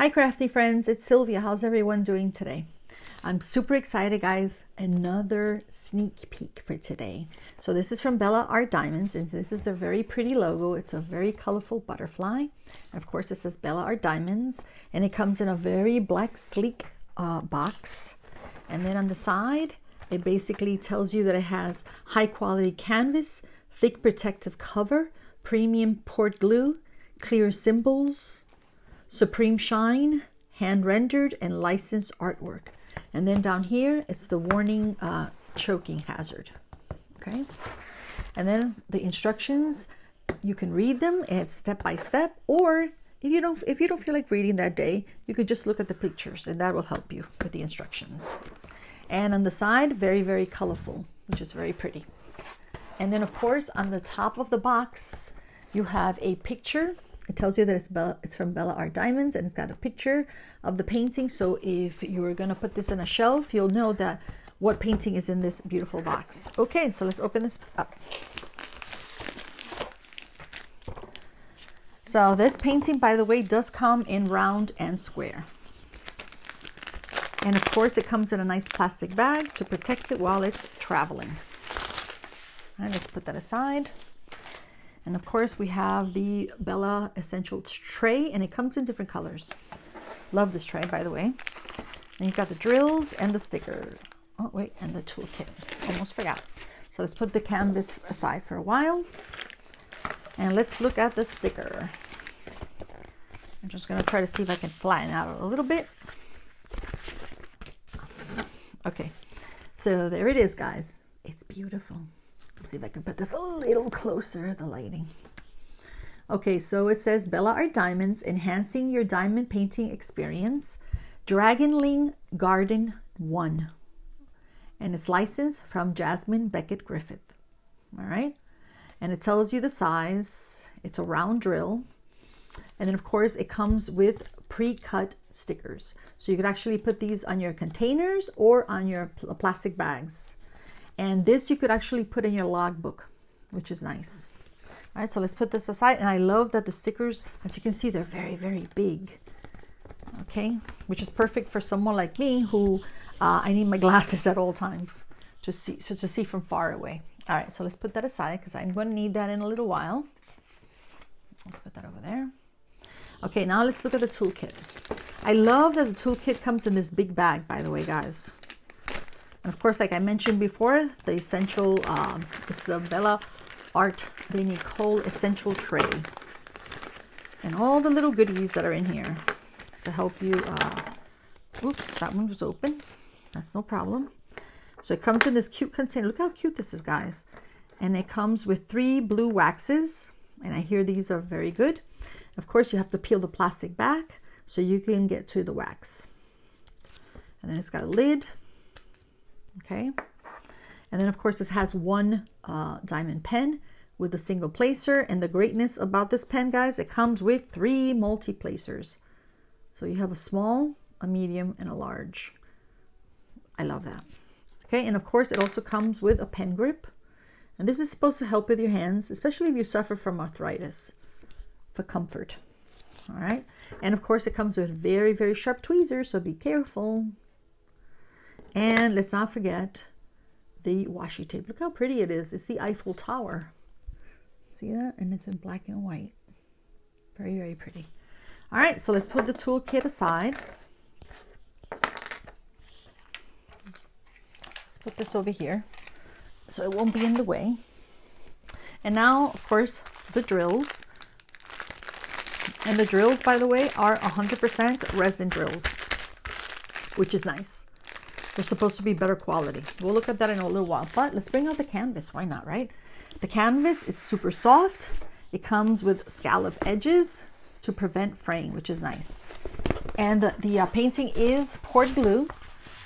Hi Crafty Friends, it's Sylvia. How's everyone doing today? I'm super excited, guys. Another sneak peek for today. So this is from Bella Art Diamonds, and this is their very pretty logo. It's a very colorful butterfly. And of course it says Bella Art Diamonds, and it comes in a very black sleek box. And then on the side, it basically tells you that it has high quality canvas, thick protective cover, premium poured glue, clear symbols, supreme shine, hand rendered and licensed artwork. And then down here, it's the warning choking hazard. Okay. And then the instructions, you can read them. It's step by step, or if you don't feel like reading that day, you could just look at the pictures, and that will help you with the instructions. And on the side, very, very colorful, which is very pretty. And then of course, on the top of the box, you have a picture. It tells you that it's from Bella Art Diamonds, and it's got a picture of the painting. So if you were going to put this in a shelf, you'll know that what painting is in this beautiful box. Okay, so let's open this up. So this painting, by the way, does come in round and square. And of course, it comes in a nice plastic bag to protect it while it's traveling. All right, let's put that aside. And of course, we have the Bella Essentials tray, and it comes in different colors. Love this tray, by the way. And you've got the drills and the sticker. Oh, wait, and the toolkit. Almost forgot. So let's put the canvas aside for a while. And let's look at the sticker. I'm just going to try to see if I can flatten out a little bit. Okay, so there it is, guys. It's beautiful. Let's see if I can put this a little closer, the lighting. Okay, so it says Bella Art Diamonds, enhancing your diamond painting experience. Dragonling Garden 1. And it's licensed from Jasmine Becket-Griffith. All right. And it tells you the size. It's a round drill. And then of course it comes with pre-cut stickers. So you could actually put these on your containers or on your plastic bags. And this you could actually put in your logbook, which is nice. All right, so let's put this aside. And I love that the stickers, as you can see, they're very, very big. Okay, which is perfect for someone like me who I need my glasses at all times to see from far away. All right, so let's put that aside because I'm going to need that in a little while. Let's put that over there. Okay, now let's look at the toolkit. I love that the toolkit comes in this big bag, by the way, guys. And of course, like I mentioned before, the essential, it's the Bella Art, the Nicole Essential Tray. And all the little goodies that are in here to help you. Oops, that one was open. That's no problem. So it comes in this cute container. Look how cute this is, guys. And it comes with 3 blue waxes. And I hear these are very good. Of course, you have to peel the plastic back so you can get to the wax. And then it's got a lid. Okay, and then of course this has one diamond pen with a single placer, and the greatness about this pen, guys, it comes with 3 multi-placers. So you have a small, a medium, and a large. I love that. Okay, and of course it also comes with a pen grip, and this is supposed to help with your hands, especially if you suffer from arthritis, for comfort. All right, and of course it comes with very, very sharp tweezers, so be careful. And let's not forget the washi tape. Look how pretty it is. It's the Eiffel Tower. See that? And it's in black and white. Very, very pretty. All right, so let's put the toolkit aside. Let's put this over here so it won't be in the way. And now, of course, the drills. And the drills, by the way, are 100% resin drills, which is nice. They're supposed to be better quality. We'll look at that in a little while, but let's bring out the canvas. Why not, right? The canvas is super soft. It comes with scallop edges to prevent fraying, which is nice. And the painting is poured glue.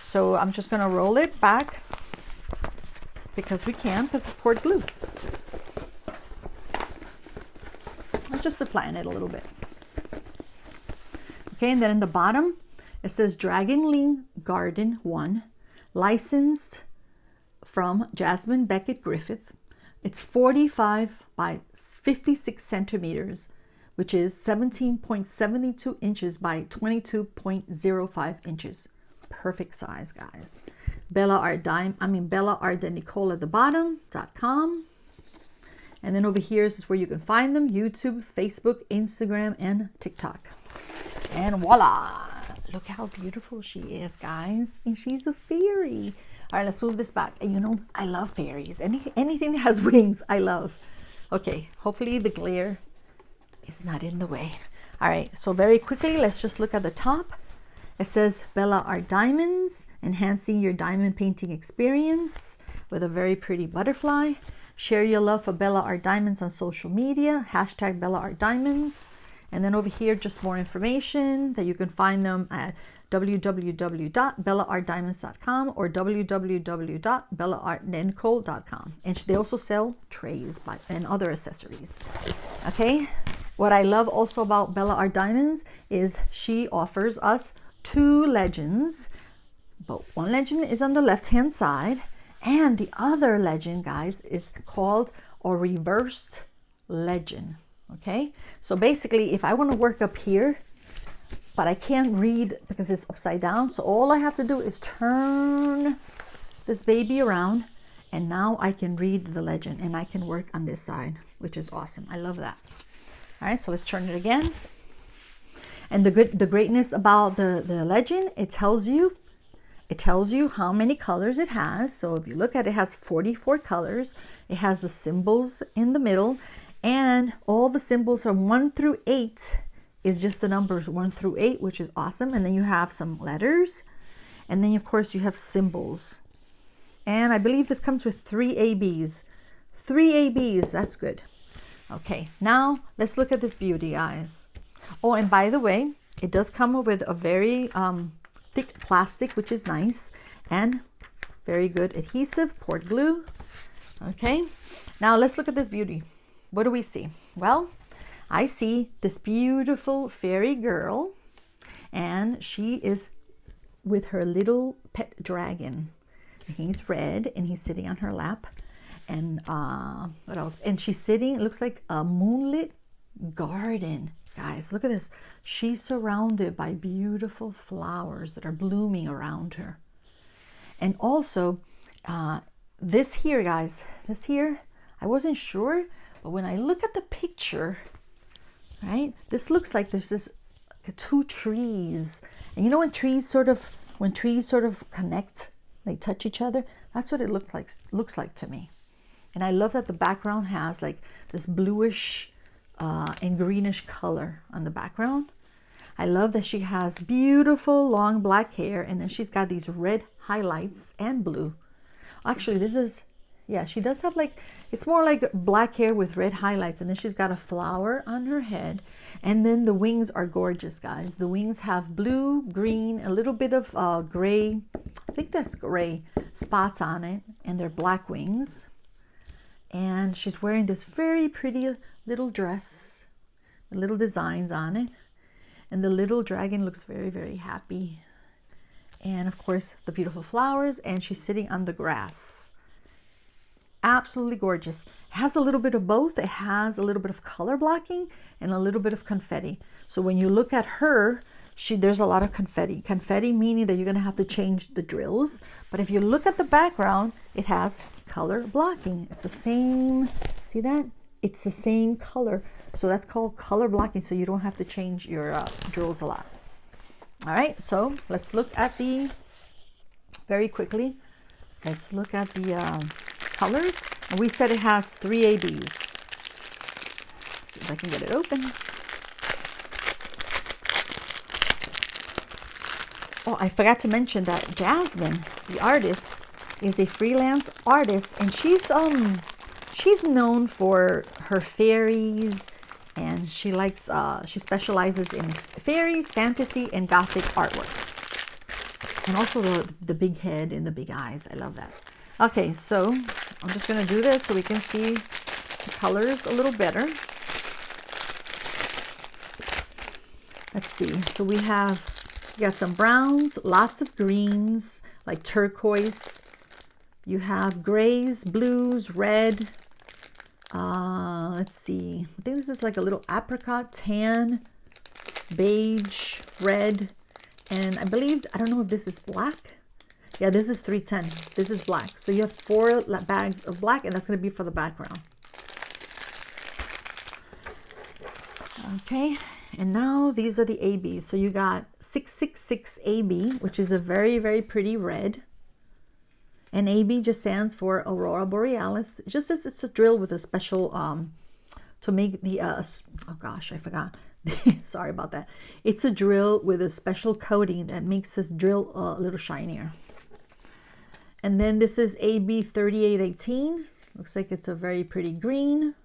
So I'm just going to roll it back because we can, because it's poured glue. It's just to flatten it a little bit. Okay, and then in the bottom, it says Dragonling Garden 1, licensed from Jasmine Becket-Griffith. It's 45 by 56 centimeters which is 17.72 inches by 22.05 inches. Perfect size, guys. Bella Art the Nicole at the bottom.com. And then over here is where you can find them: YouTube, Facebook, Instagram, and TikTok. And voila! Look how beautiful she is, guys. And she's a fairy. All right, let's move this back. And you know, I love fairies. Anything that has wings, I love. Okay, hopefully the glare is not in the way. All right, so very quickly, let's just look at the top. It says Bella Art Diamonds, enhancing your diamond painting experience with a very pretty butterfly. Share your love for Bella Art Diamonds on social media, hashtag Bella Art Diamonds. And then over here, just more information that you can find them at www.bellaartdiamonds.com or www.bellaartnicole.com. And they also sell trays and other accessories. Okay, what I love also about Bella Art Diamonds is she offers us 2 legends, but one legend is on the left hand side, and the other legend, guys, is called a reversed legend. Okay, so basically if I want to work up here but I can't read because it's upside down, so all I have to do is turn this baby around, and now I can read the legend and I can work on this side, which is awesome. I love that. All right, so let's turn it again. And the greatness about the legend, it tells you how many colors it has. So if you look at it, it has 44 colors. It has the symbols in the middle, and all the symbols from 1 through 8 is just the numbers 1 through 8, which is awesome. And then you have some letters, and then of course you have symbols. And I believe this comes with 3 ABs. 3 ABs, that's good. Okay, now let's look at this beauty, guys. Oh, and by the way, it does come with a very thick plastic, which is nice, and very good adhesive, poured glue. Okay, now let's look at this beauty. What do we see? Well, I see this beautiful fairy girl, and she is with her little pet dragon. He's red, and he's sitting on her lap. And what else? And she's sitting, it looks like a moonlit garden. Guys, look at this. She's surrounded by beautiful flowers that are blooming around her. And also, this here, guys, this here, I wasn't sure, but when I look at the picture, right, this looks like there's this 2 trees. And you know when trees sort of connect, they touch each other, that's what it looks like to me. And I love that the background has like this bluish and greenish color on the background. I love that she has beautiful long black hair, and then she's got these red highlights and blue. Actually, this is, yeah, she does have like, it's more like black hair with red highlights, and then she's got a flower on her head. And then the wings are gorgeous, guys. The wings have blue, green, a little bit of gray, I think that's gray spots on it, and they're black wings. And she's wearing this very pretty little dress with little designs on it. And the little dragon looks very, very happy. And of course, the beautiful flowers, and she's sitting on the grass. Absolutely gorgeous. It has a little bit of both. It has a little bit of color blocking and a little bit of confetti. So when you look at her, there's a lot of confetti. Confetti meaning that you're going to have to change the drills. But if you look at the background, it has color blocking. It's the same, see that? It's the same color. So that's called color blocking, so you don't have to change your drills a lot. All right, so let's look at very quickly, let's look at the colors. And we said it has 3 ABs. Let's see if I can get it open. Oh, I forgot to mention that Jasmine, the artist, is a freelance artist, and she's known for her fairies, and she specializes in fairies, fantasy, and gothic artwork, and also the big head and the big eyes. I love that. Okay, so I'm just going to do this so we can see the colors a little better. Let's see. So we got some browns, lots of greens, like turquoise. You have grays, blues, red, Let's see. I think this is like a little apricot, tan, beige, red, and I believe, I don't know if this is black. Yeah, this is 310. This is black. So you have 4 bags of black, and that's going to be for the background. Okay, and now these are the ABs. So you got 666 AB, which is a very, very pretty red. And AB just stands for Aurora Borealis. Just as it's a drill with a special, to make the, oh gosh, I forgot. Sorry about that. It's a drill with a special coating that makes this drill a little shinier. And then this is AB 3818. Looks like it's a very pretty green.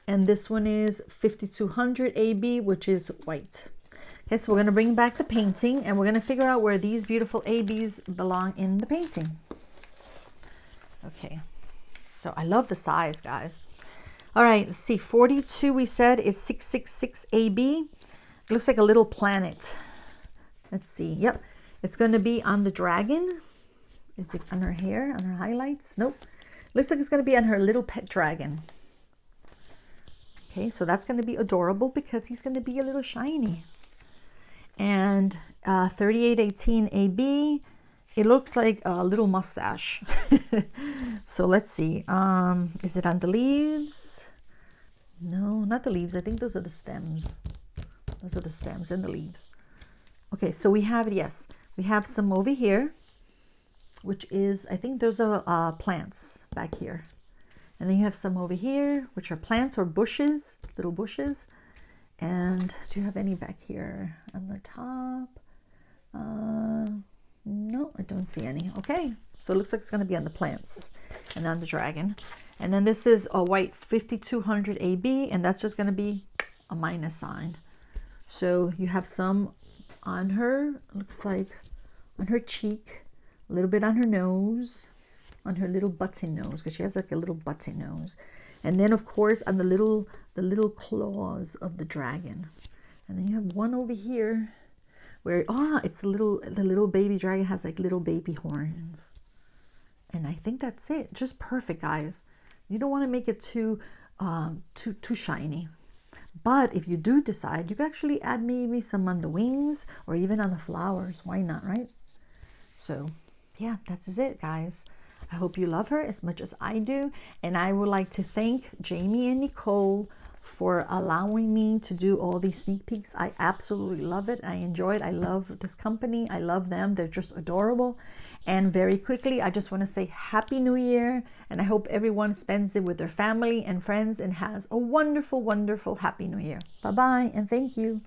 And this one is 5200 AB, which is white. Okay, so we're going to bring back the painting, and we're going to figure out where these beautiful ABs belong in the painting. Okay, so I love the size, guys. All right, let's see. 42, we said, is 666 AB. It looks like a little planet. Let's see. Yep. It's going to be on the dragon. Is it on her hair, on her highlights? Nope. Looks like it's going to be on her little pet dragon. Okay, so that's going to be adorable because he's going to be a little shiny. And 3818 AB, it looks like a little mustache. So let's see. Is it on the leaves? No, not the leaves. I think those are the stems. Those are the stems and the leaves. Okay, so we have, yes, we have some over here, which is, I think those are plants back here. And then you have some over here, which are plants or bushes, little bushes. And do you have any back here on the top? No, I don't see any. Okay, so it looks like it's going to be on the plants and on the dragon. And then this is a white 5200 AB, and that's just going to be a minus sign. So you have some on her, looks like on her cheek, a little bit on her nose, on her little button nose, because she has like a little button nose. And then of course on the little claws of the dragon. And then you have one over here where, it's the little baby dragon has like little baby horns. And I think that's it. Just perfect, guys. You don't want to make it too shiny. But if you do decide, you could actually add maybe some on the wings or even on the flowers. Why not, right? So yeah, that's it, guys. I hope you love her as much as I do. And I would like to thank Jamie and Nicole for allowing me to do all these sneak peeks. I absolutely love it. I enjoy it. I love this company. I love them. They're just adorable. And very quickly, I just want to say Happy New Year. And I hope everyone spends it with their family and friends and has a wonderful, wonderful Happy New Year. Bye-bye and thank you.